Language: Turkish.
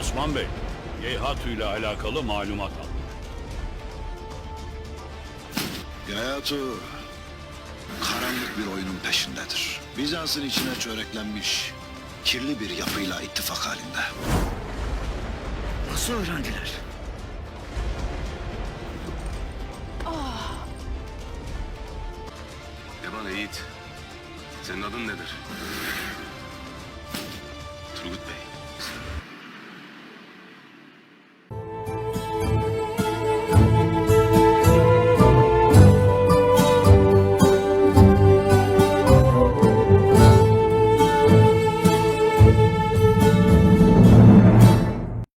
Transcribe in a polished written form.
Osman Bey, Geyhatü ile alakalı malumat aldım. Gayatu karanlık bir oyunun peşindedir. Bizans'ın içine çöreklenmiş kirli bir yapıyla ittifak halinde. Nasıl öğrendiler? Eban Yiğit, senin adın nedir? Turgut Bey.